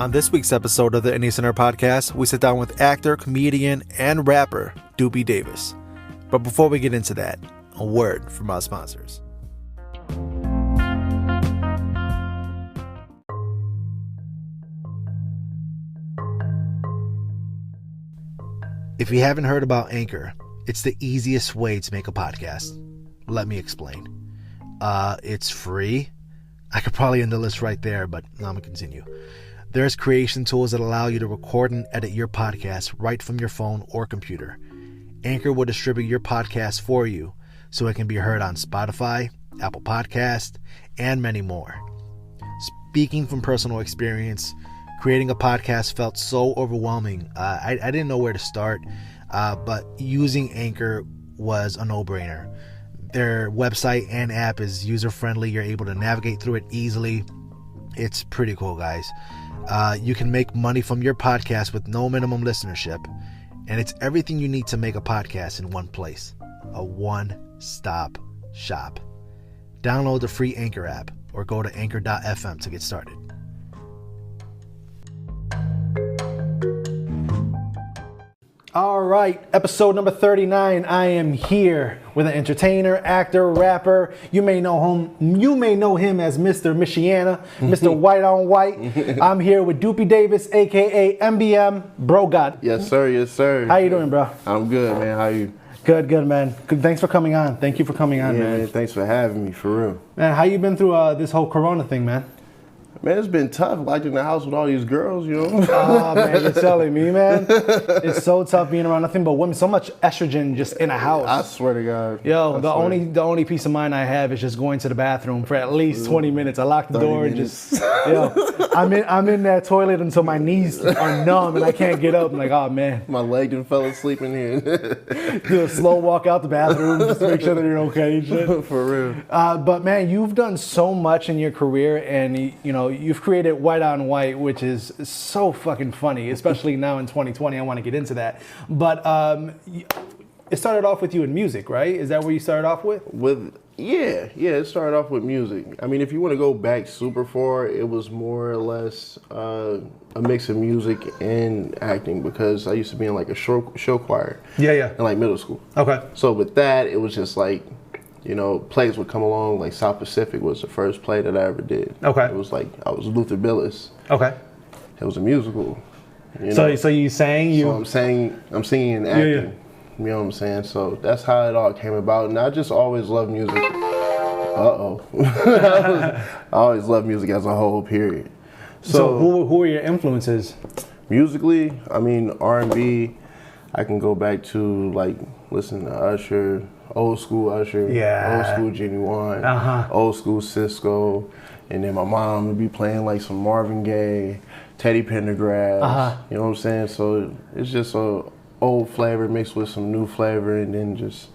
On this week's episode of the Indie Center podcast, we sit down with actor, comedian, and rapper Doopey Davis. But before we get into that, a word from our sponsors. If you haven't heard about Anchor, it's the easiest way to make a podcast. Let me explain. It's free. I could probably end the list right there, but I'm going to continue. There's creation tools that allow you to record and edit your podcast right from your phone or computer. Anchor will distribute your podcast for you so it can be heard on Spotify, Apple Podcast, and many more. Speaking from personal experience, creating a podcast felt so overwhelming. I didn't know where to start, but using Anchor was a no-brainer. Their website and app is user-friendly. You're able to navigate through it easily. It's pretty cool, guys. You can make money from your podcast with no minimum listenership, and it's everything you need to make a podcast in one place. A one-stop shop. Download the free Anchor app or go to anchor.fm to get started. All right, episode number 39. I am here with an entertainer, actor, rapper. You may know him as Mr. Michiana, Mr. White on White. I'm here with Doopey Davis, aka MBM Bro God. Yes, sir. Yes, sir. How you doing, bro? I'm good, man. How you? Good, man. Good. Thanks for coming on. Thank you for coming on, man. Thanks for having me, for real. Man, how you been through this whole Corona thing, man? Man, it's been tough, locked in the house with all these girls, you know? Oh, man, you're telling me, man. It's so tough being around nothing but women. So much estrogen just in a house. I swear to God. Yo, the only peace of mind I have is just going to the bathroom for at least 20 minutes. I lock the door and just, I'm in that toilet until my knees are numb and I can't get up. I'm like, oh, man. My leg done fell asleep in here. Do a slow walk out the bathroom just to make sure that you're okay and shit. For real. But, man, you've done so much in your career and, you know, you've created White on White, which is so fucking funny, especially now in 2020. I want to get into that. But it started off with you in music, right? Is that where you started off with? Yeah, it started off with music. I mean, if you want to go back super far, it was more or less a mix of music and acting because I used to be in like a show choir. Yeah. In like middle school. Okay. So with that, it was just like, you know, plays would come along, like South Pacific was the first play that I ever did. Okay. It was like, I was Luther Billis. Okay. It was a musical. You know? So you sang? So I'm singing and acting. Yeah. You know what I'm saying? So that's how it all came about. And I just always loved music. I always loved music as a whole, period. So who are your influences? Musically, I mean, R&B, I can go back to like listen to Usher, old school Usher, old school Genuine, old school Cisco, and then my mom would be playing like some Marvin Gaye, Teddy Pendergrass, you know what I'm saying? So it's just a old flavor mixed with some new flavor, and then just,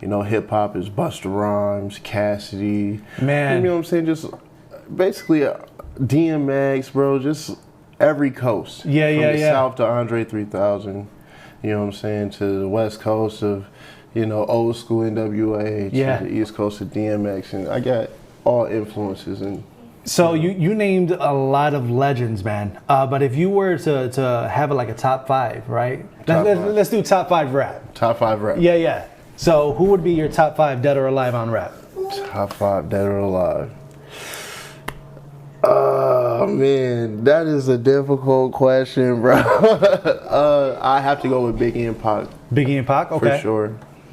you know, hip hop is Busta Rhymes, Cassidy, man, you know what I'm saying? Just basically DMX, bro, just every coast. From the South to Andre 3000, you know what I'm saying, to the West Coast of, you know, old school NWA, to the East Coast of DMX, and I got all influences. And so you named a lot of legends, man. But if you were to have like a top five, right? Let's do top five rap. Top five rap. Yeah. So who would be your top five dead or alive on rap? Top five dead or alive. Oh man, that is a difficult question, bro. I have to go with Biggie and Pac. Biggie and Pac, okay.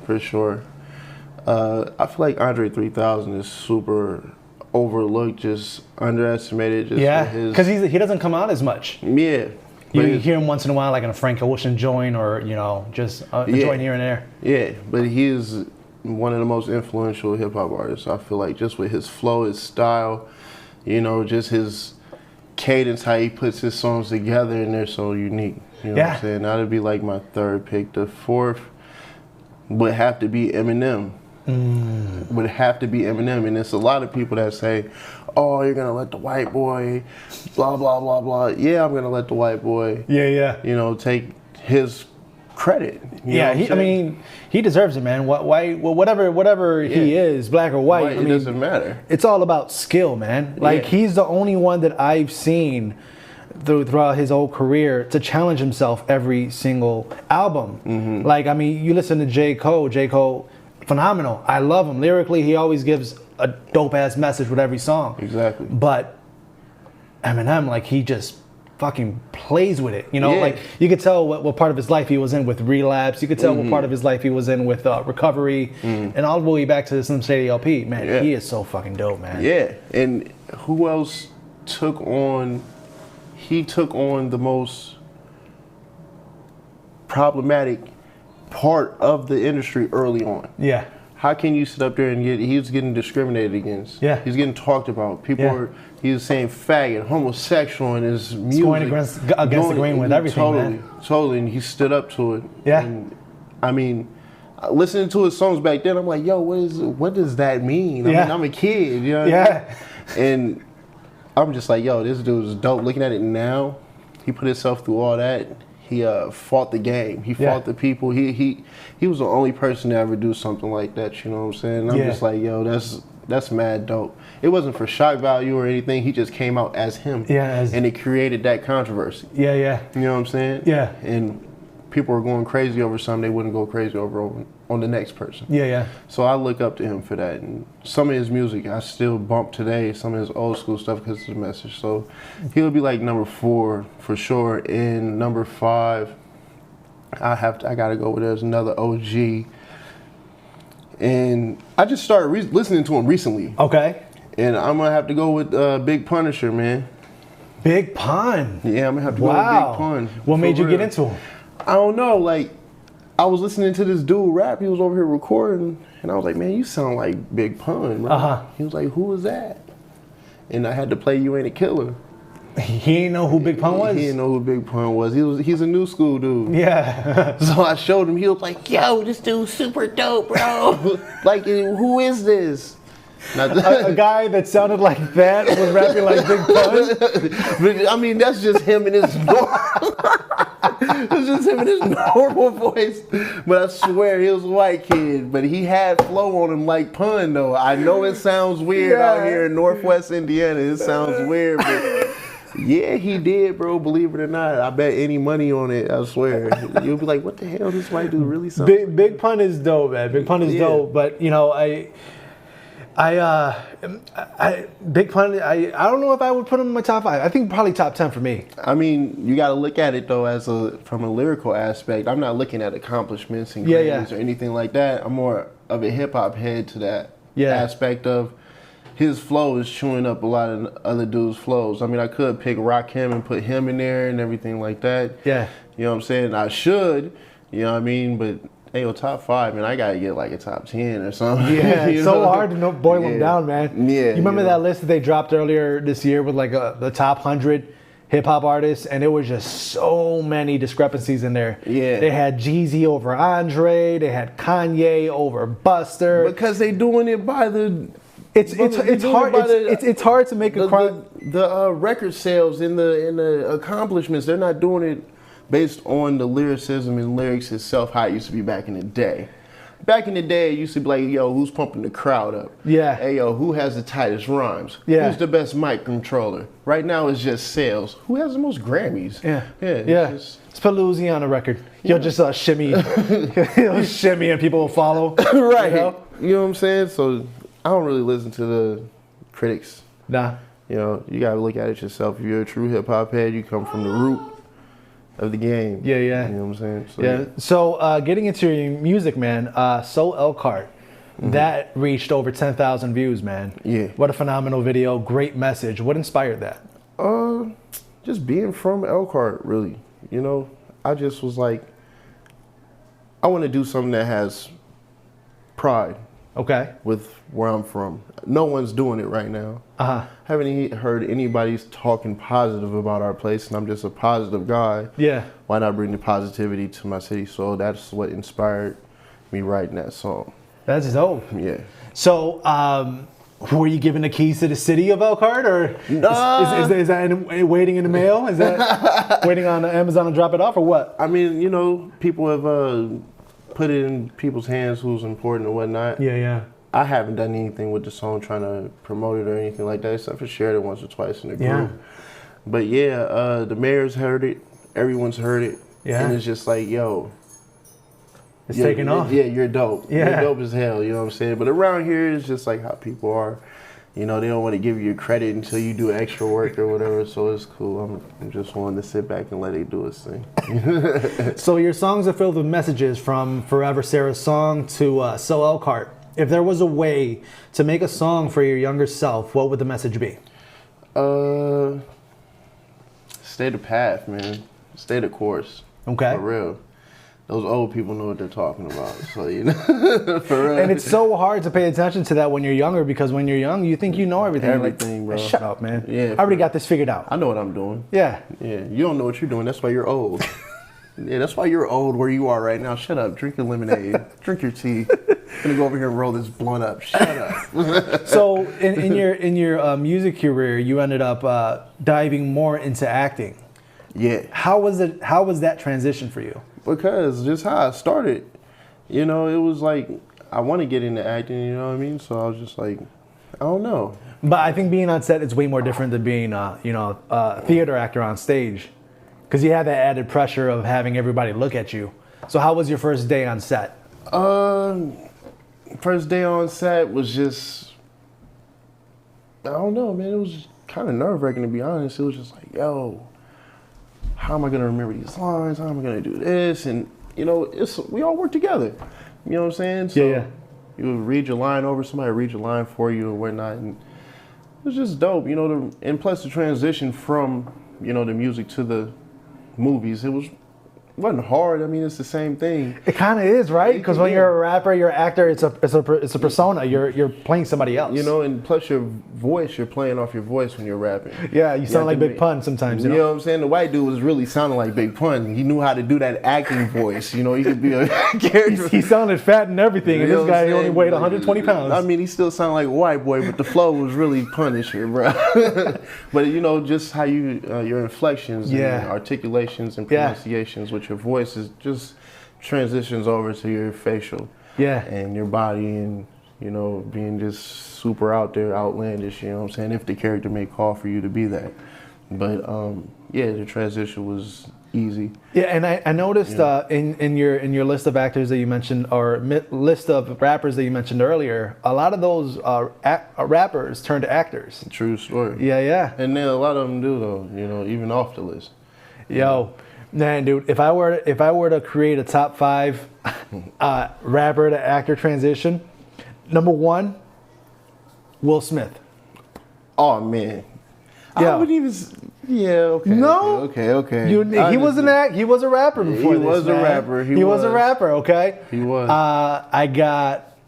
For sure. I feel like Andre 3000 is super overlooked, just underestimated. Because he doesn't come out as much. Yeah. You hear him once in a while, like in a Frank Ocean joint, or, you know, just a joint here and there. Yeah, but he is one of the most influential hip hop artists. I feel like just with his flow, his style, you know, just his cadence, how he puts his songs together, and they're so unique. You know what I'm saying? That'd be like my third pick. The fourth would have to be Eminem. Would have to be Eminem. And there's a lot of people that say, oh, you're going to let the white boy, blah, blah, blah, blah. Yeah, I'm going to let the white boy, you know, take his credit. I mean, he deserves it, man. Whatever he is, black or white, I mean, it doesn't matter. It's all about skill, man. Like, he's the only one that I've seen throughout his whole career to challenge himself every single album. Like, I mean, you listen to J. Cole, phenomenal. I love him. Lyrically, he always gives a dope-ass message with every song. Exactly. But Eminem, like, he just fucking plays with it. You know, like, you could tell what part of his life he was in with Relapse. You could tell what part of his life he was in with Recovery. And all the way back to the Slim Shady LP. Man, he is so fucking dope, man. Yeah. And who else took on... He took on the most problematic part of the industry early on. Yeah. How can you sit up there and he was getting discriminated against? Yeah. He's getting talked about. People were, he was saying faggot, homosexual in his music. Going against the grain with everything, man. Totally, and he stood up to it. Yeah. And, I mean, listening to his songs back then, I'm like, yo, what does that mean? I mean, I'm a kid, you know what I mean? And I'm just like, yo, this dude is dope. Looking at it now, he put himself through all that. He fought the game. He fought the people. He was the only person to ever do something like that. You know what I'm saying? I'm just like, yo, that's mad dope. It wasn't for shock value or anything. He just came out as him. Yeah. And it created that controversy. Yeah, yeah. You know what I'm saying? Yeah. And people were going crazy over something they wouldn't go crazy over on the next person. Yeah, yeah. So I look up to him for that. And some of his music I still bump today, some of his old school stuff because of the message. So he'll be like number 4 for sure. And number 5, I gotta go with there's another OG. And I just started listening to him recently. Okay. And I'm gonna have to go with Big Punisher, man. Big Pun? Yeah, I'm gonna have to go with Big Pun. What made you get into him? I don't know, like, I was listening to this dude rap, he was over here recording, and I was like, man, you sound like Big Pun, bro. He was like, who was that? And I had to play You Ain't a Killer. He didn't know who Big Pun was? He didn't know who Big Pun was. He's a new school dude. Yeah. So I showed him, he was like, yo, this dude's super dope, bro. Like, who is this? A guy that sounded like that was rapping like Big Pun? But, I mean, that's just him in his It's just him in his normal voice. But I swear, he was a white kid. But he had flow on him like Pun, though. I know it sounds weird out here in Northwest Indiana. It sounds weird, but yeah, he did, bro. Believe it or not. I bet any money on it, I swear. You'll be like, what the hell? This white dude really sounds Big Pun is dope, man. Big Pun is dope. But, you know, Big Pun, I don't know if I would put him in my top 5. I think probably top 10 for me. I mean, you got to look at it though from a lyrical aspect. I'm not looking at accomplishments and Grammys or anything like that. I'm more of a hip hop head to that aspect of his flow is chewing up a lot of other dudes' flows. I mean, I could pick Rakim and put him in there and everything like that. Yeah. You know what I'm saying? I should, you know what I mean? But hey, yo, top 5, man, I gotta get like a top 10 or something. Yeah, it's so hard to boil them down, man. Yeah. You remember that list that they dropped earlier this year with like the top 100 hip hop artists, and there was just so many discrepancies in there. Yeah. They had Jeezy over Andre, they had Kanye over Buster. Because they doing it by the it's hard. It's hard to make the record sales and the accomplishments. They're not doing it based on the lyricism and lyrics itself, how it used to be back in the day. Back in the day, it used to be like, yo, who's pumping the crowd up? Yeah. Hey, yo, who has the tightest rhymes? Yeah. Who's the best mic controller? Right now, it's just sales. Who has the most Grammys? Yeah. Yeah. Let's put Louisiana record. You'll just shimmy. You'll shimmy and people will follow. Right. You know what I'm saying? So I don't really listen to the critics. Nah. You know, you got to look at it yourself. If you're a true hip-hop head, you come from the root of the game. Yeah, yeah. You know what I'm saying? So, yeah. So getting into your music, man, So Elkhart, that reached over 10,000 views, man. Yeah. What a phenomenal video. Great message. What inspired that? Just being from Elkhart, really. You know, I just was like, I want to do something that has pride. Okay. With where I'm from. No one's doing it right now. Haven't heard anybody talking positive about our place, and I'm just a positive guy. Yeah. Why not bring the positivity to my city? So that's what inspired me writing that song. That's dope. Yeah. So, were you given the keys to the city of Elkhart, or is that waiting in the mail? Is that waiting on Amazon to drop it off, or what? I mean, you know, people have put it in people's hands who's important and whatnot. Yeah, yeah. I haven't done anything with the song trying to promote it or anything like that, except for shared it once or twice in the group. But yeah, the mayor's heard it. Everyone's heard it. Yeah. And it's just like, yo. It's taking off. Yeah, you're dope. Yeah. You're dope as hell, you know what I'm saying? But around here, it's just like how people are. You know, they don't want to give you credit until you do extra work or whatever, so it's cool. I'm just wanting to sit back and let it do its thing. So your songs are filled with messages from Forever Sarah's song to So Elkhart. If there was a way to make a song for your younger self, what would the message be? Stay the path, man. Stay the course. Okay. For real. Those old people know what they're talking about. So, you know, for real. And it's so hard to pay attention to that when you're younger, because when you're young, you think you know everything. Everything, like, bro. Shut up, man. Yeah, I already got this figured out. I know what I'm doing. Yeah. Yeah, you don't know what you're doing. That's why you're old. Yeah, that's why you're old where you are right now. Shut up. Drink your lemonade. Drink your tea. I'm gonna go over here and roll this blunt up. Shut up. So in your music career, you ended up diving more into acting. Yeah. How was that transition for you? Because just how I started, you know, it was like I want to get into acting. You know what I mean? So I was just like, I don't know. But I think being on set is way more different than being a theater actor on stage, because you have that added pressure of having everybody look at you. So how was your first day on set? First day on set was just, I don't know, man. It was kind of nerve-wracking, to be honest. It was just like, yo, how am I gonna remember these lines? How am I gonna do this? And you know, we all work together. You know what I'm saying? So Yeah. You would read your line over, somebody read your line for you and whatnot, and it was just dope. You know, and plus the transition from, you know, the music to the movies, it wasn't hard. I mean, it's the same thing. It kind of is, right? Because when you're a rapper, you're an actor, it's a persona. You're playing somebody else. You know, and plus your voice, you're playing off your voice when you're rapping. Yeah, you sound like to Big Pun sometimes. You know? What I'm saying? The white dude was really sounding like Big Pun. He knew how to do that acting voice. You know, he could be a character. He sounded fat and everything, and You this know guy what I'm only saying? weighed 120 pounds. I mean, he still sounded like a white boy, but the flow was really Punisher, bro. But you know, just how you your inflections, and articulations, and pronunciations with your voice is just transitions over to your facial, and your body, and you know, being just super out there, outlandish. You know what I'm saying? If the character may call for you to be that, but yeah, the transition was easy. Yeah, and I noticed in your list of actors that you mentioned, or list of rappers that you mentioned earlier, a lot of those rappers turned to actors. True story. Yeah. And then a lot of them do though. You know, even off the list. Yo, man, dude, if I were to create a top 5 rapper to actor transition, number 1, Will Smith. Oh man. Yeah. I wouldn't even. Yeah. Okay. No. Okay. He was He was a rapper before this. He was a rapper. He was a rapper. Okay. He was. I got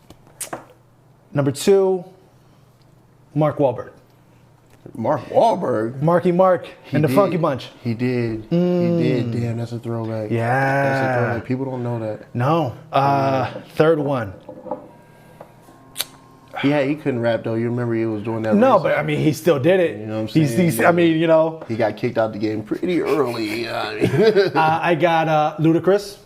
number 2, Mark Wahlberg. Mark Wahlberg. Marky Mark and the Funky Bunch. He did. He did. Damn, that's a throwback. Yeah. That's a throwback. People don't know that. No. Third one. Yeah, he couldn't rap though. You remember he was doing that. No, race. but I mean, he still did it. You know what I'm saying? I mean, you know. He got kicked out the game pretty early. I got Ludacris.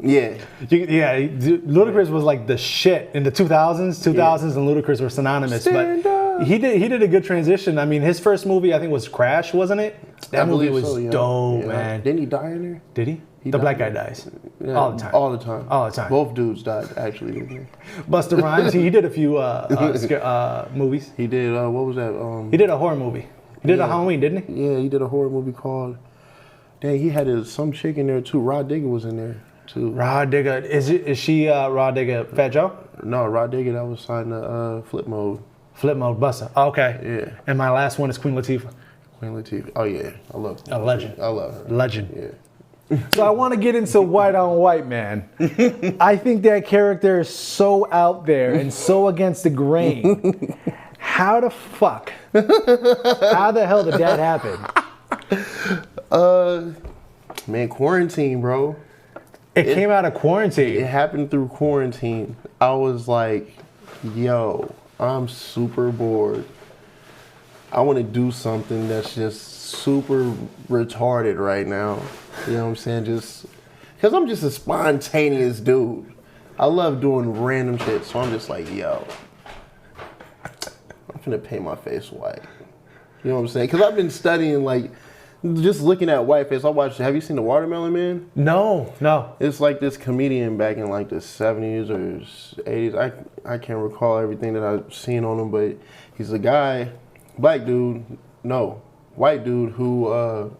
Yeah. Ludacris was like the shit in the 2000s. 2000s and Ludacris were synonymous. Stand but up. he did a good transition. I mean, his first movie I think was Crash, wasn't it? That movie was dope, man. Didn't he die in there? Did he? He The died. black guy dies. Yeah, All the time. All the time. All the time. Both dudes died actually, didn't they? Busta Rhymes, he did a few movies. He did. What was that? He did a horror movie. He did a Halloween, didn't he? Yeah, he did a horror movie called. Dang, he had some chick in there too. Rod Digger was in there too. Rod Digger, is she Rod Digger Fat Joe? No, Rod Digger, that was signed to Flip Mode. Flip Mode, Busta. Oh, okay. Yeah. And my last one is Queen Latifah. Queen Latifah. Oh yeah, I love her. A legend. I love her. Legend. Yeah. So I want to get into white on white, man. I think that character is so out there and so against the grain. How the fuck? How the hell did that happen? Man, quarantine, bro. It came out of quarantine. It happened through quarantine. I was like, yo, I'm super bored. I want to do something that's just super retarded right now. You know what I'm saying? Just because I'm just a spontaneous dude. I love doing random shit. So I'm just like, yo, I'm finna paint my face white. You know what I'm saying? Because I've been studying like Just looking at whiteface, have you seen The Watermelon Man? No. It's like this comedian back in like the 70s or 80s. I can't recall everything that I've seen on him, but he's a guy, white dude who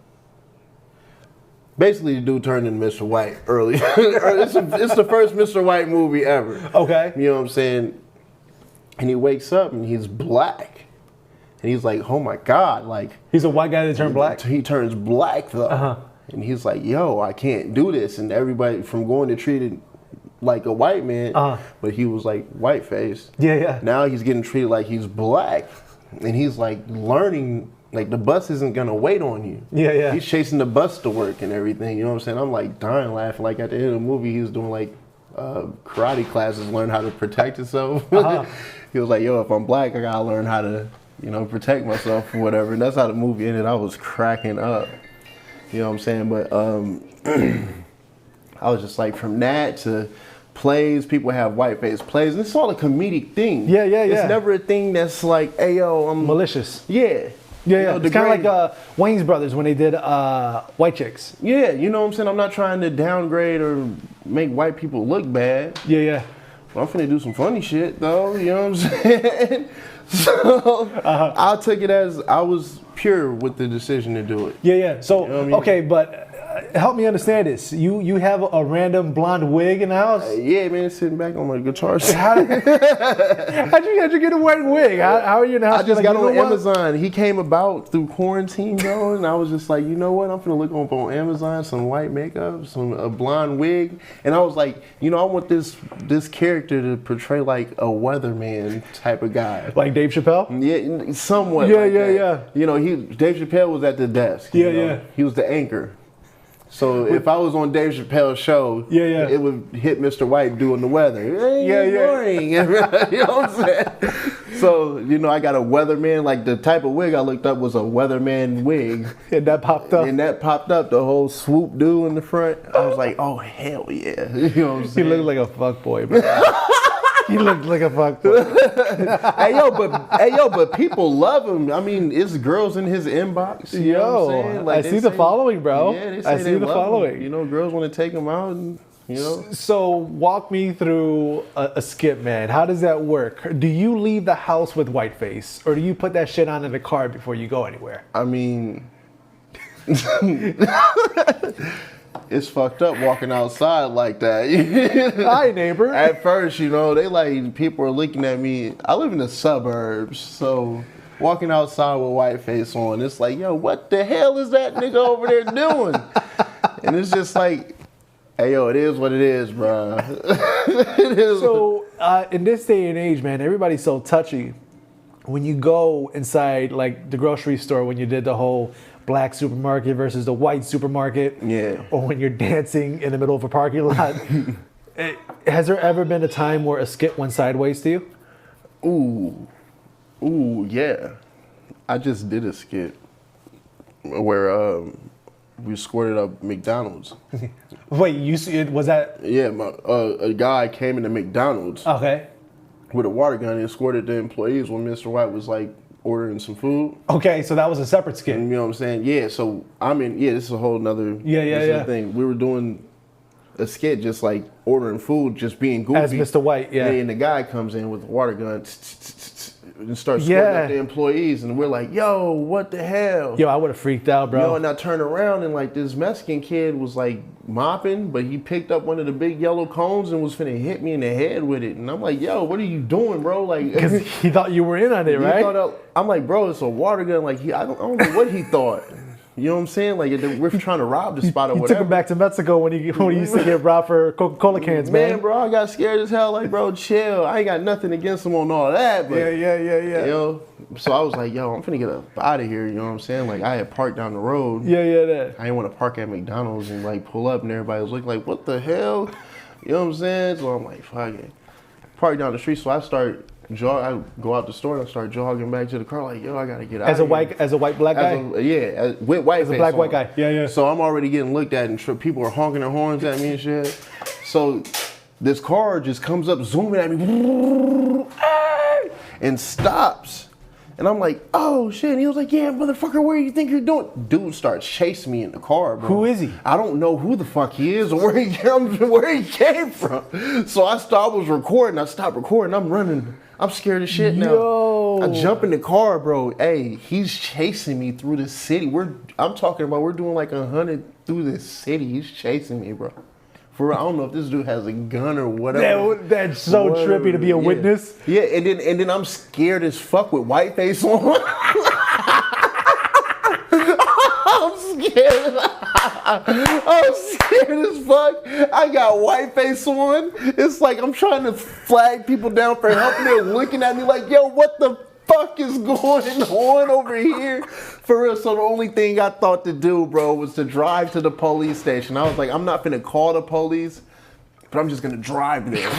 basically the dude turned into Mr. White early. It's the first Mr. White movie ever. Okay. You know what I'm saying? And he wakes up and he's black. And he's like, oh my God, like. He's a white guy that turned black? He turns black though. Uh-huh. And he's like, yo, I can't do this. And everybody from going to treat it like a white man, but he was like whiteface. Yeah. Now he's getting treated like he's black. And he's like learning, like the bus isn't gonna wait on you. Yeah. He's chasing the bus to work and everything, you know what I'm saying? I'm like dying laughing. Like at the end of the movie, he was doing like karate classes, learn how to protect himself. He was like, yo, if I'm black, I gotta learn how to, protect myself or whatever. And that's how the movie ended. I was cracking up. You know what I'm saying? But I was just like, from that to plays, people have whiteface plays, and it's all a comedic thing. Yeah. It's never a thing that's like, hey, yo, I'm malicious. Yeah. It's kind of like Wayne's Brothers when they did White Chicks. Yeah, you know what I'm saying? I'm not trying to downgrade or make white people look bad. Yeah. Well, I'm finna do some funny shit, though. You know what I'm saying? So I took it as I was pure with the decision to do it. Yeah. So, you know what I mean? Okay, but help me understand this. You have a random blonde wig in the house? Yeah, man, sitting back on my guitar. How'd you get a white wig? How are you in the house? I just got on Amazon. He came about through quarantine, bro, and I was just like, you know what? I'm finna look up on Amazon some white makeup, a blonde wig, and I was like, I want this character to portray like a weatherman type of guy, like Dave Chappelle. Yeah, somewhat. Yeah. Dave Chappelle was at the desk. Yeah. He was the anchor. So if I was on Dave Chappelle's show, it would hit Mr. White doing the weather. Boring. You know what I'm saying? So, I got a weatherman, like the type of wig I looked up was a weatherman wig. And that popped up. The whole swoop do in the front. I was like, oh, hell yeah. You know what I'm saying? He looked like a fuckboy, bro. He looked like a fuckboy. hey, but people love him. I mean, it's girls in his inbox. You know what I'm saying? Like, I see the following, bro. Yeah, they say I see the following. Him. Girls want to take him out and, So walk me through a skit, man. How does that work? Do you leave the house with whiteface, or do you put that shit on in the car before you go anywhere? I mean, it's fucked up walking outside like that. Hi, neighbor. At first, people are looking at me. I live in the suburbs, so walking outside with whiteface on, it's like, yo, what the hell is that nigga over there doing? And it's just like, hey, yo, it is what it is, bro. It is. So, in this day and age, man, everybody's so touchy. When you go inside, like, the grocery store, when you did the whole black supermarket versus the white supermarket, or when you're dancing in the middle of a parking lot, has there ever been a time where a skit went sideways to you? Ooh, yeah. I just did a skit where we squirted up McDonald's. Wait, was that? Yeah, a guy came into McDonald's. Okay. With a water gun and squirted the employees when Mr. White was like ordering some food. Okay, so that was a separate skit. You know what I'm saying? Yeah, so this is a whole nother thing. We were doing a skit just like ordering food, just being goofy. As Mr. White, And the guy comes in with a water gun and starts squirting at the employees, and we're like, yo, what the hell? Yo, I would have freaked out, bro. And I turned around and like this Mexican kid was like mopping, but he picked up one of the big yellow cones and was finna hit me in the head with it. And I'm like, yo, what are you doing, bro? Like, because he thought you were in on it, right? I'm like, bro, it's a water gun. Like, I don't know what he thought. You know what I'm saying? Like, we're trying to rob the spot or whatever. You took him back to Mexico when he used to get robbed for Coca-Cola cans, man. Man, bro, I got scared as hell. Like, bro, chill. I ain't got nothing against him on all that. But, yeah. So I was like, yo, I'm finna get up out of here. You know what I'm saying? Like, I had parked down the road. Yeah. I didn't want to park at McDonald's and, like, pull up and everybody was looking like, what the hell? You know what I'm saying? So I'm like, fuck it. Parked down the street, so I go out the store and I start jogging back to the car like, yo, I gotta get out as a white black guy? With white face. As a black white guy. Yeah. So I'm already getting looked at and people are honking their horns at me and shit. So this car just comes up zooming at me and stops. And I'm like, oh shit. And he was like, yeah, motherfucker, where you think you're doing? Dude starts chasing me in the car, bro. Who is he? I don't know who the fuck he is or where he came from. So I was recording. I stopped recording. I'm running. I'm scared as shit now. Yo. I jump in the car, bro. Hey, he's chasing me through the city. I'm talking about we're doing like 100 through the city. He's chasing me, bro. For I don't know if this dude has a gun or whatever. That's so trippy to be a witness. Yeah, and then I'm scared as fuck with white face on. I'm scared. I'm scared as fuck. I got white face on. It's like I'm trying to flag people down for helping. They're looking at me like, yo, what the fuck is going on over here? For real. So the only thing I thought to do, bro, was to drive to the police station. I was like, I'm not finna call the police, but I'm just gonna drive there.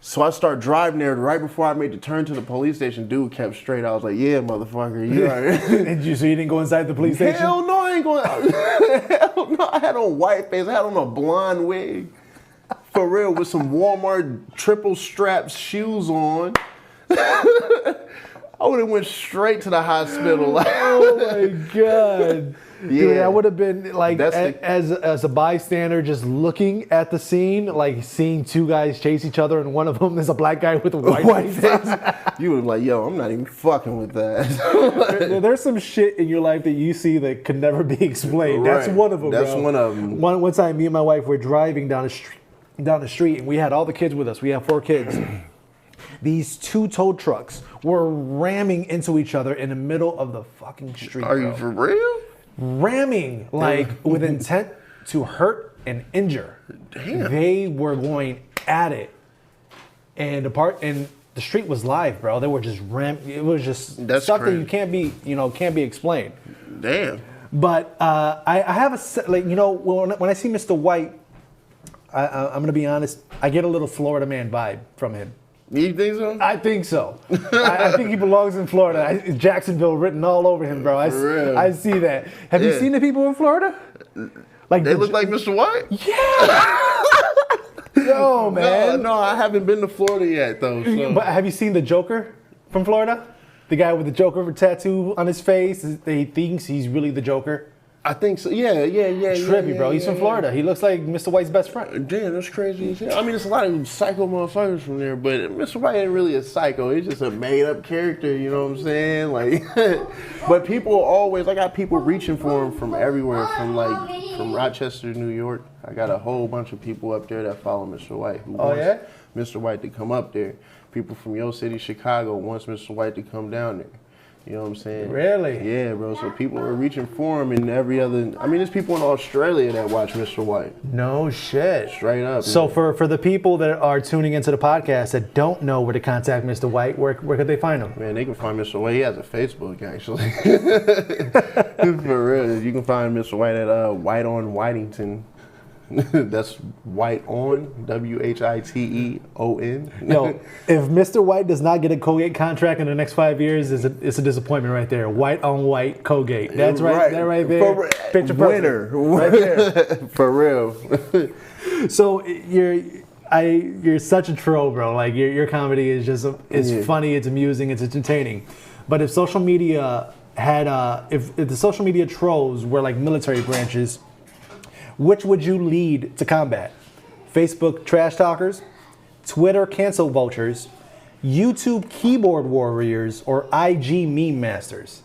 So I start driving there. Right before I made the turn to the police station, dude kept straight. I was like, yeah, motherfucker, you alright. So you didn't go inside the police station? Hell no, I ain't going. Hell no, I had on white face. I had on a blonde wig. For real, with some Walmart triple straps shoes on. I would have went straight to the hospital. Oh my God. Yeah. Dude, I would have been like, as a bystander, just looking at the scene, like seeing two guys chase each other, and one of them is a black guy with a white face. You would be like, yo, I'm not even fucking with that. There's some shit in your life that you see that could never be explained. Right. That's one of them, That's bro. one of them. One time, me and my wife were driving down the street, and we had all the kids with us. We have 4 kids. These 2 tow trucks were ramming into each other in the middle of the fucking street. Are you for real? Ramming, like with intent to hurt and injure. Damn. They were going at it, and the street was live, bro. They were just It was just That's stuff crazy. that can't be explained. Damn. But I have when I see Mr. White, I'm gonna be honest. I get a little Florida man vibe from him. You think so? I think so. I think he belongs in Florida. Jacksonville written all over him, bro. I see that. Have you seen the people in Florida? Like They look like Mr. White? Yeah. Yo, man. No, I haven't been to Florida yet, though. So. But have you seen the Joker from Florida? The guy with the Joker tattoo on his face. He thinks he's really the Joker. I think so. Yeah. Trippy, bro. He's from Florida. He looks like Mr. White's best friend. Damn, that's crazy as hell. I mean, there's a lot of psycho motherfuckers from there, but Mr. White ain't really a psycho. He's just a made-up character, you know what I'm saying? Like, but people always, I got people reaching for him from everywhere, from Rochester, New York. I got a whole bunch of people up there that follow Mr. White who wants Mr. White to come up there. People from your city, Chicago, wants Mr. White to come down there. You know what I'm saying? Really? Yeah, bro. So people are reaching for him, and there's people in Australia that watch Mr. White. No shit. Straight up. So for the people that are tuning into the podcast that don't know where to contact Mr. White, where could they find him? Man, they can find Mr. White. He has a Facebook, actually. For real. You can find Mr. White at White on Whitington. That's White on, WHITEON. Yo, if Mr. White does not get a Colgate contract in the next 5 years, it's a disappointment right there. White on White Colgate. That's right. That right there. Picture winner. Right there. For real. So you're such a troll, bro. Like your comedy is just funny, it's amusing, it's entertaining. But if social media had if the social media trolls were like military branches, which would you lead to combat? Facebook trash talkers, Twitter cancel vultures, YouTube keyboard warriors, or IG meme masters?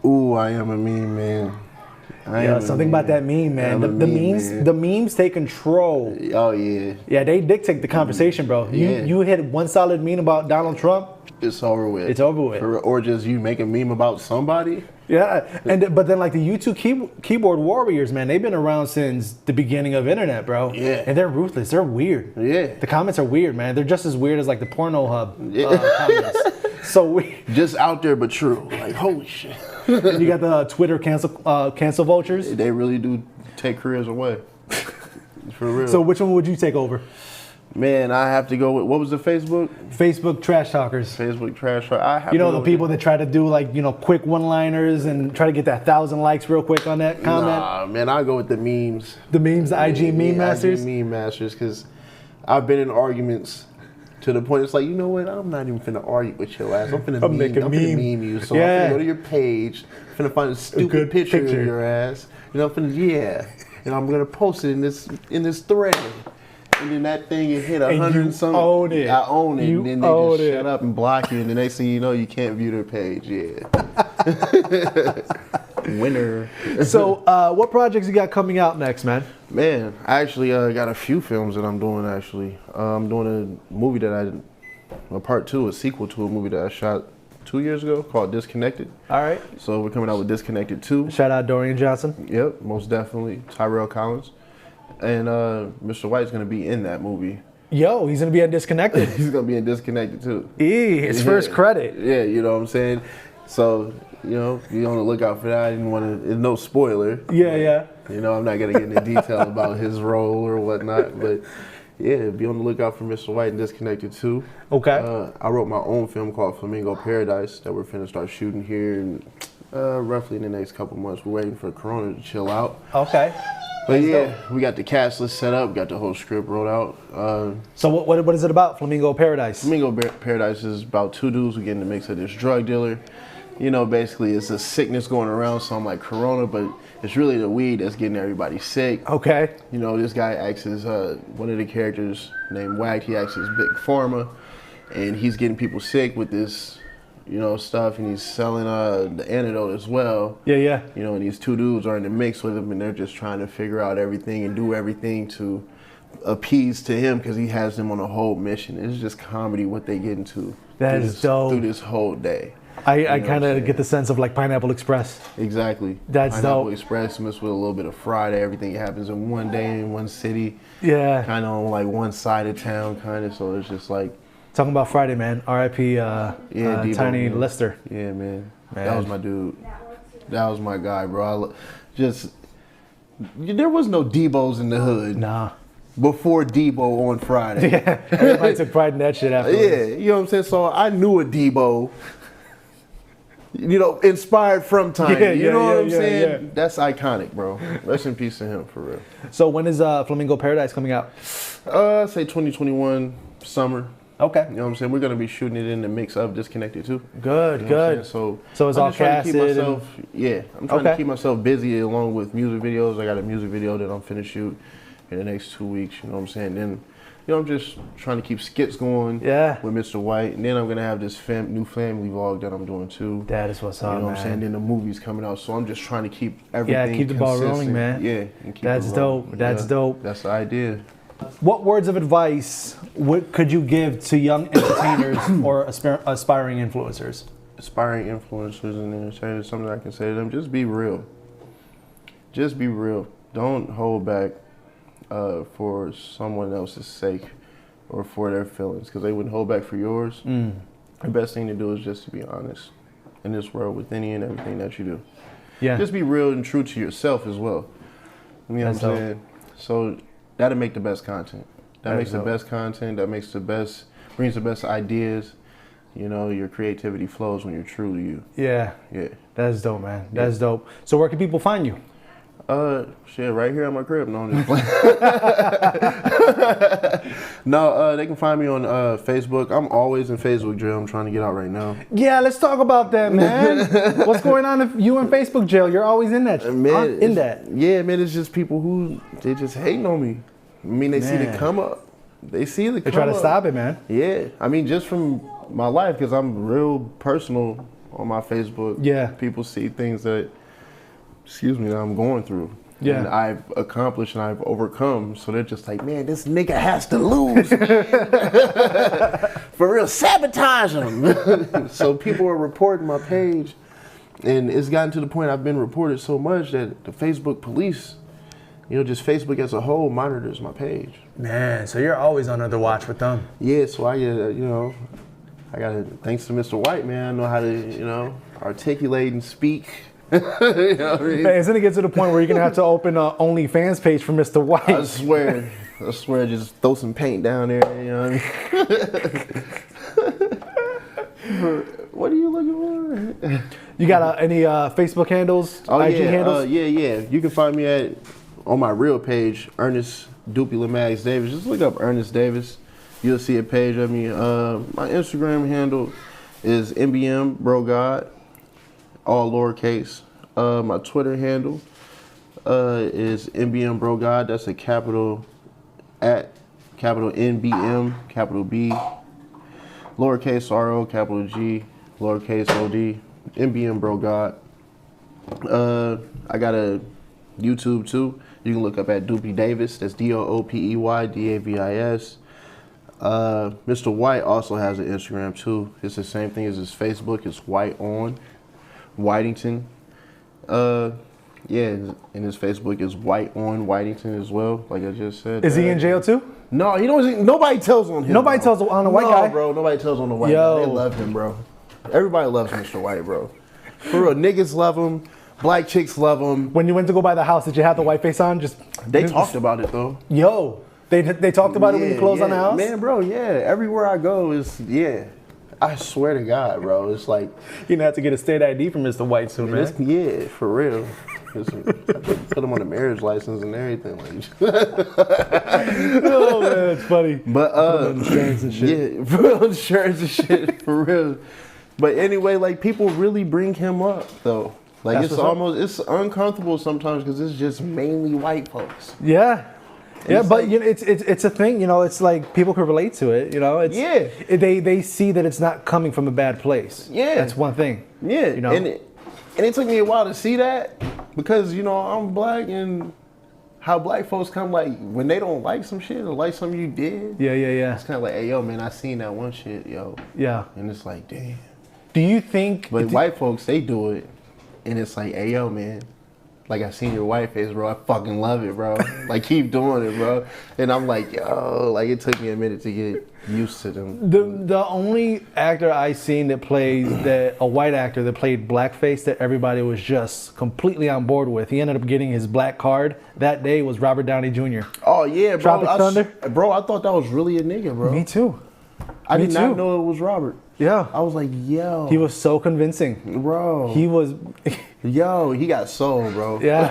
Ooh, I am a meme man. Something about that meme, man. The memes take control. Oh yeah. Yeah, they dictate the conversation, bro. You hit one solid meme about Donald Trump, it's over with. It's over with. Or just you make a meme about somebody. Yeah, but then like the YouTube keyboard warriors, man, they've been around since the beginning of internet, bro. Yeah. And they're ruthless. They're weird. Yeah. The comments are weird, man. They're just as weird as like the Porno Hub comments. So we just out there but true. Like holy shit. And you got the Twitter cancel vultures. They really do take careers away. For real. So which one would you take over? Man, I have to go with, what was the Facebook? Facebook trash talkers. Facebook trash talkers. The people that try to do like, quick one-liners and try to get that 1,000 likes real quick on that comment. Nah, man, I go with the memes. The memes, the IG meme masters? IG meme masters, because I've been in arguments To the point, it's like, you know what? I'm not even finna argue with your ass. I'm finna make a meme. meme you. So Yeah. I'm finna go to your page, finna find a stupid good picture picture. of your ass. You know, and I'm gonna post it in this thread. And then that thing it hit 100 and something. Own it. I own it. You and then they own just it. shut up and block you. And the next thing you know, you can't view their page. Yeah. Winner. So, what projects you got coming out next, man? Man, I actually got a few films that I'm doing, actually. I'm doing a movie a part 2, a sequel to a movie that I shot 2 years ago called Disconnected. All right. So we're coming out with Disconnected 2. Shout out Dorian Johnson. Yep, most definitely. Tyrell Collins. And Mr. White's going to be in that movie. Yo, he's gonna be on Disconnected. He's going to be in Disconnected too. His first credit. Yeah, you know what I'm saying? So, you know, be on the lookout for that. I didn't want to, no spoiler. Yeah. You know, I'm not going to get into detail about his role or whatnot, but yeah, be on the lookout for Mr. White and Disconnected too. Okay. I wrote my own film called Flamingo Paradise that we're finna start shooting here in, roughly in the next couple months. We're waiting for Corona to chill out. Okay. But yeah, we got the cast list set up, got the whole script wrote out. So what is it about, Flamingo Paradise? Flamingo Paradise is about 2 dudes who get in the mix of this drug dealer. You know, basically it's a sickness going around, something like Corona, but it's really the weed that's getting everybody sick. Okay. You know, this guy acts as one of the characters named Wag. He acts as Big Pharma, and he's getting people sick with this, you know, stuff, and he's selling the antidote as well. Yeah. You know, and these 2 dudes are in the mix with him, and they're just trying to figure out everything and do everything to appease to him because he has them on a whole mission. It's just comedy what they get into That is dope. through this whole day. I kind of get the sense of like Pineapple Express. Exactly. That's Pineapple dope. Express mixed with a little bit of Friday. Everything happens in one day in one city. Yeah. Kind of on like one side of town, kind of. So it's just like. Talking about Friday, man. R.I.P. Debo, Tiny man. Lister. Yeah, man. That was my dude. That was my guy, bro. There was no Debos in the hood. Nah. Before Debo on Friday. Yeah. Everybody took pride in that shit afterwards. Yeah, you know what I'm saying? So I knew a Debo. You know, inspired from Tiny. Yeah, you know what I'm yeah, saying? yeah. That's iconic, bro. Rest in peace to him, for real. So when is Flamingo Paradise coming out? Say 2021 summer. Okay. You know what I'm saying? We're gonna be shooting it in the mix of Disconnected too. Good, You know what I'm good. saying? So it's I'm all just trying to keep casted myself. Yeah, I'm trying Okay. to keep myself busy along with music videos. I got a music video that I'm finna shoot in the next 2 weeks. You know what I'm saying? Then, you know, I'm just trying to keep skits going. Yeah. With Mr. White, and then I'm gonna have this new family vlog that I'm doing too. That is what's You up, know what I'm man. saying? Then the movie's coming out, so I'm just trying to keep everything. keep the ball rolling, consistent. man. Yeah, and keep That's it rolling. dope. That's dope. That's the idea. What words of advice could you give to young entertainers or aspiring influencers? Aspiring influencers and entertainers, something I can say to them: just be real. Just be real. Don't hold back for someone else's sake or for their feelings, because they wouldn't hold back for yours. The best thing to do is just to be honest in this world with any and everything that you do. Yeah. Just be real and true to yourself as well. You know That's what I'm dope. saying? So that'll make the best content. That That makes is the dope. best content. That makes brings the best ideas. You know, your creativity flows when you're true to you. Yeah. Yeah. That's dope, man. That's dope. So where can people find you? Shit, right here at my crib. No, I'm just playing. No, they can find me on Facebook. I'm always in Facebook jail. I'm trying to get out right now. Yeah, let's talk about that, man. What's going on if you in Facebook jail? You're always in that. Man, in that. Yeah, man, it's just people who, they just hating on me. I mean, they see the Man. come up. They see the They come try to up. stop it, man. Yeah, I mean, just from my life, because I'm real personal on my Facebook. Yeah. People see things that, that I'm going through. Yeah. And I've accomplished and I've overcome. So they're just like, man, this nigga has to lose. For real, sabotage him. So people are reporting my page. And it's gotten to the point I've been reported so much that the Facebook police, just Facebook as a whole monitors my page. Man, so you're always under the watch with them. Yeah, so I gotta, thanks to Mr. White, man, I know how to, articulate and speak. You know what I mean? Man, it's gonna get to the point where you're gonna have to open an OnlyFans page for Mr. White. I swear, just throw some paint down there, you know what I mean? What are you looking for? You got any Facebook handles, IG handles? Yeah. You can find me on my real page, Ernest Doopey Davis. Just look up Ernest Davis. you'll see a page of me. My Instagram handle is MBM Bro God, all lowercase. My Twitter handle is MBM Bro God. That's a capital NBM, capital B, lowercase RO, capital G, lowercase OD, MBM Bro God. I got a YouTube too. You can look up at Doopey Davis. That's Doopey Davis. Mr. White also has an Instagram too. It's the same thing as his Facebook. It's White on Whitington. Yeah, and his Facebook is White on Whitington as well. Like I just said. Is he in jail too? No, he don't. Nobody tells on him. Nobody tells on the white guy, bro. Nobody tells on the white guy. They love him, bro. Everybody loves Mr. White, bro. For real, niggas love him. Black chicks love him. When you went to go buy the house, did you have the white face on? They talked about it though. Yo, they talked about it when you closed on the house? Man, bro, everywhere I go is, I swear to God, bro, it's like... You're gonna have to get a state ID from Mr. White soon, man. Yeah, for real. Put him on a marriage license and everything. Oh, man, it's funny. But, insurance and shit. Yeah, for insurance and shit, for real. But anyway, like, people really bring him up, though. Like, it's uncomfortable sometimes because it's just mainly white folks. Yeah. Yeah, but you know, it's a thing, you know, it's like people can relate to it, you know. They see that it's not coming from a bad place. Yeah. That's one thing. Yeah. You know? And it took me a while to see that because, you know, I'm black and how black folks come, like, when they don't like some shit or like something you did. Yeah. It's kind of like, hey, yo, man, I seen that one shit, yo. Yeah. And it's like, damn. Do you think... But white folks, they do it. And it's like, hey, yo, man, like, I seen your white face, bro. I fucking love it, bro. Like, keep doing it, bro. And I'm like, yo, like, it took me a minute to get used to them. The only actor I seen that plays a white actor that played blackface that everybody was just completely on board with. He ended up getting his black card that day was Robert Downey Jr. Oh, yeah, bro. Tropic Thunder? Bro, I thought that was really a nigga, bro. Me too. I did not know it was Robert. Yeah. I was like, yo. He was so convincing. Bro. He was... Yo, he got soul, bro. Yeah.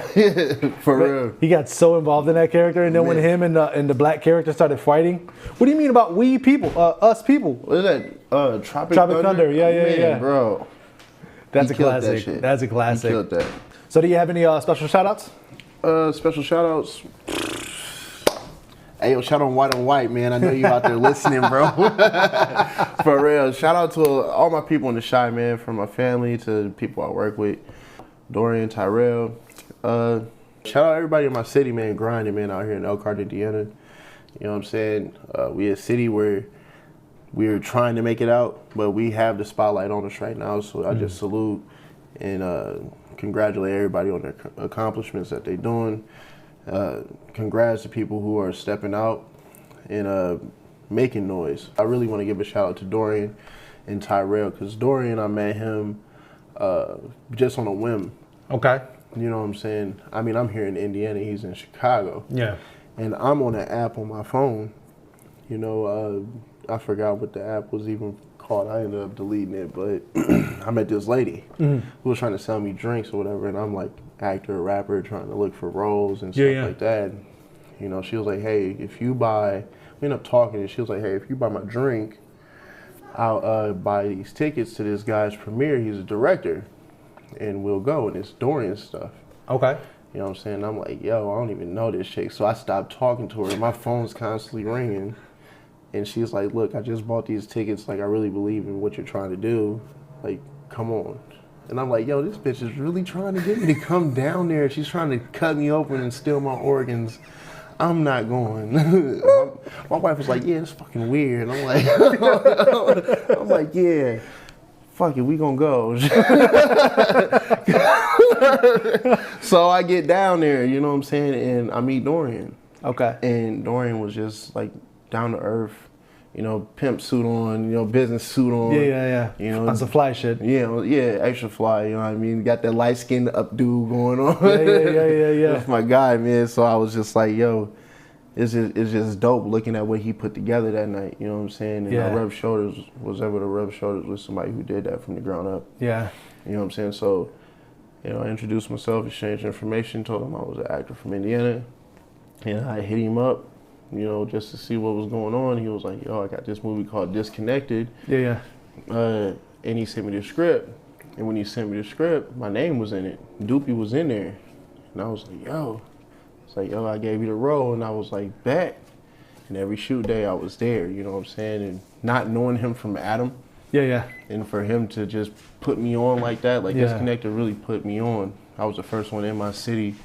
For real. He got so involved in that character, and then when him and the black character started fighting, what do you mean about we people, us people? What is that? Tropic Thunder? Yeah. Bro. That's a classic. That's a classic. He killed that. So do you have any special shout-outs? Special shout-outs? Hey, yo, shout out White on White, man. I know you out there listening, bro. For real. Shout out to all my people in the Chi, man, from my family to the people I work with. Dorian, Tyrell. Shout out everybody in my city, man, grinding, man, out here in Elkhart, Indiana. You know what I'm saying? We a city where we're trying to make it out, but we have the spotlight on us right now. So I just salute and congratulate everybody on their accomplishments that they're doing. Congrats to people who are stepping out and making noise. I really want to give a shout out to Dorian and Tyrell because Dorian, I met him just on a whim. Okay. You know what I'm saying? I mean, I'm here in Indiana. He's in Chicago. Yeah. And I'm on an app on my phone. You know, I forgot what the app was even called. I ended up deleting it, but I met this lady who was trying to sell me drinks or whatever, and I'm like actor, rapper, trying to look for roles and stuff like that. You know, she was like, hey, if you buy, we ended up talking, and she was like, hey, if you buy my drink, I'll buy these tickets to this guy's premiere. He's a director, and we'll go, and it's Dorian stuff. Okay. You know what I'm saying? I'm like, yo, I don't even know this chick. So I stopped talking to her. My phone's constantly ringing. And she's like, look, I just bought these tickets. Like, I really believe in what you're trying to do. Like, come on. And I'm like, yo, this bitch is really trying to get me to come down there. She's trying to cut me open and steal my organs. I'm not going. My wife was like, yeah, it's fucking weird. I'm like, yeah. Fuck it, we gonna go. So I get down there, you know what I'm saying, and I meet Dorian. Okay. And Dorian was just like down to earth, you know, pimp suit on, you know, business suit on. Yeah. You know, on some fly shit. Yeah, extra fly, you know what I mean? Got that light skinned updo going on. Yeah. That's my guy, man. So I was just like, yo, it's just dope looking at what he put together that night, you know what I'm saying? And I rubbed shoulders, was able to rub shoulders with somebody who did that from the ground up. Yeah. You know what I'm saying? So, you know, I introduced myself, exchanged information, told him I was an actor from Indiana. And I hit him up, you know, just to see what was going on. He was like, yo, I got this movie called Disconnected. Yeah. And he sent me the script. And when he sent me the script, my name was in it. Doopey was in there. And I was like, yo. It's like, yo, I gave you the role. And I was like, bet. And every shoot day I was there, you know what I'm saying? And not knowing him from Adam. Yeah. And for him to just put me on like that, like Disconnected really put me on. I was the first one in my city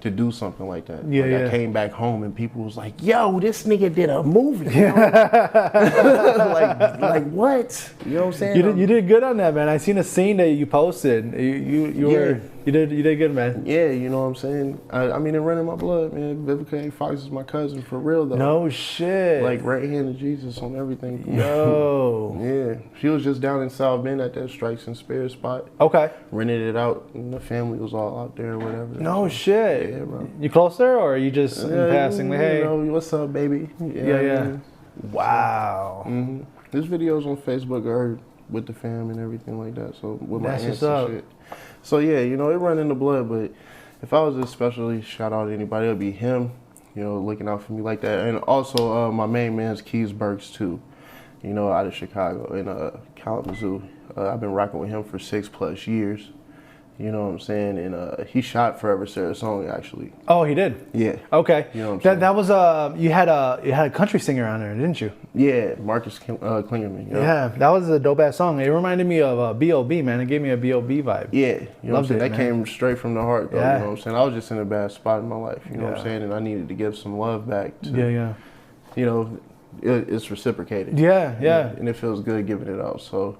to do something like that. I came back home and people was like, yo, this nigga did a movie. You know? like what? You know what I'm saying? You did good on that, man. I seen a scene that you posted. You did good, man. Yeah, you know what I'm saying? I mean, it running my blood, man. Vivica A. Fox is my cousin for real though. No shit. Like right hand of Jesus on everything. Yo. Yeah. She was just down in South Bend at that Strikes and Spares spot. Okay. Rented it out and the family was all out there or whatever. No shit. Yeah, bro. You closer or are you just in passing? Like, hey. You know, what's up, baby? Yeah. Wow. Mm-hmm. This video's on Facebook or with the fam and everything like that. So with my aunts and shit. So yeah, you know, it run in the blood, but if I was to especially shout out to anybody, it would be him, you know, looking out for me like that. And also my main man's Keys Burks too, you know, out of Chicago in Kalamazoo. I've been rocking with him for 6+ years. You know what I'm saying? And he shot Forever Sarah's song actually. Oh, he did? Yeah. Okay. You know what I'm saying? That was you had a country singer on there, didn't you? Yeah, Marcus Klingerman. Yeah, that was a dope ass song. It reminded me of B.O.B., man. It gave me a B.O.B. vibe. Yeah, you know what I'm saying? That came straight from the heart though, Yeah. you know what I'm saying? I was just in a bad spot in my life, you know what I'm saying? And I needed to give some love back to, you know, it's reciprocated. Yeah. And it feels good giving it out. So,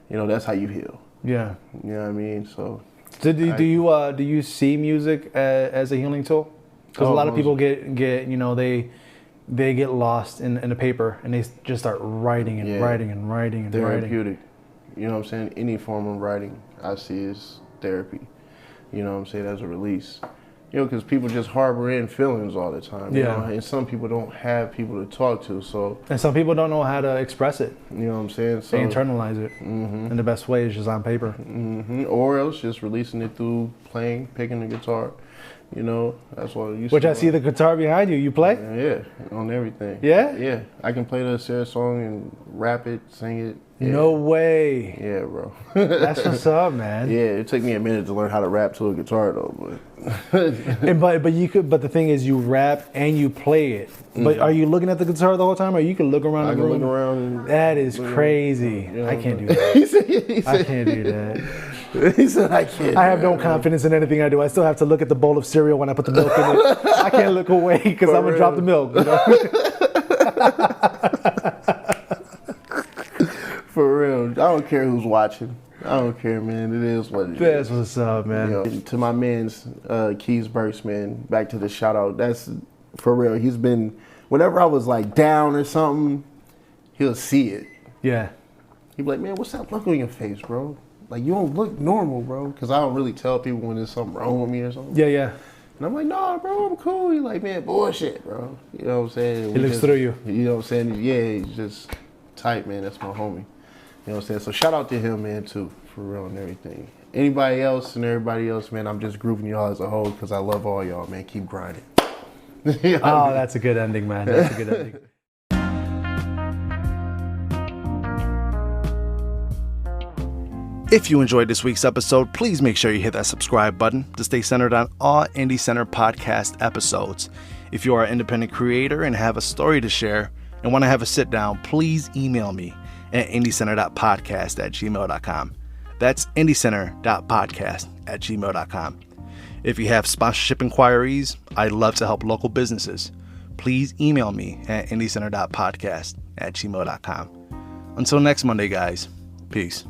you know, that's how you heal. Yeah. You know what I mean? So do you see music as a healing tool? Because a lot of people get you know, they get lost in the paper and they just start writing and writing and writing and therapeutic. You know what I'm saying? Any form of writing I see is therapy. You know what I'm saying? As a release. You know, because people just harbor in feelings all the time. You know? And some people don't have people to talk to. So. And some people don't know how to express it. You know what I'm saying? So, they internalize it. And the best way is just on paper. Or else just releasing it through playing, picking the guitar. You know, that's what I used to. Which I see the guitar behind you. You play? Yeah, on everything. Yeah? Yeah. I can play the Sarah song and rap it, sing it. Yeah. No way. Yeah, bro. That's what's up, man. Yeah, it took me a minute to learn how to rap to a guitar though, but but the thing is you rap and you play it. But are you looking at the guitar the whole time or you can look around the room? I can look around. That is crazy. I can't do that. I can't do that. He said I can't. I have no confidence in anything I do. I still have to look at the bowl of cereal when I put the milk in it. I can't look away because I'm gonna drop the milk. You know? For real, I don't care who's watching. I don't care, man. It is what it is. That's what's up, man. You know, to my man's Keys Burks, man. Back to the shout out. That's for real. He's been whenever I was like down or something, he'll see it. Yeah. He'd be like, man, what's that look on your face, bro? Like you don't look normal, bro. Because I don't really tell people when there's something wrong with me or something. Yeah. And I'm like, nah, bro, I'm cool. He's like, man, bullshit, bro. You know what I'm saying? He looks through you. You know what I'm saying? Yeah, he's just tight, man. That's my homie. You know what I'm saying? So shout out to him, man, too, for real and everything. Anybody else and everybody else, man, I'm just grouping y'all as a whole because I love all y'all, man. Keep grinding. You know what I mean? That's a good ending, man. That's a good ending. If you enjoyed this week's episode, please make sure you hit that subscribe button to stay centered on all Indie Center podcast episodes. If you are an independent creator and have a story to share and want to have a sit down, please email me at indiecenter.podcast@gmail.com. That's indiecenter.podcast@gmail.com. If you have sponsorship inquiries, I'd love to help local businesses. Please email me at indiecenter.podcast@gmail.com. Until next Monday, guys. Peace.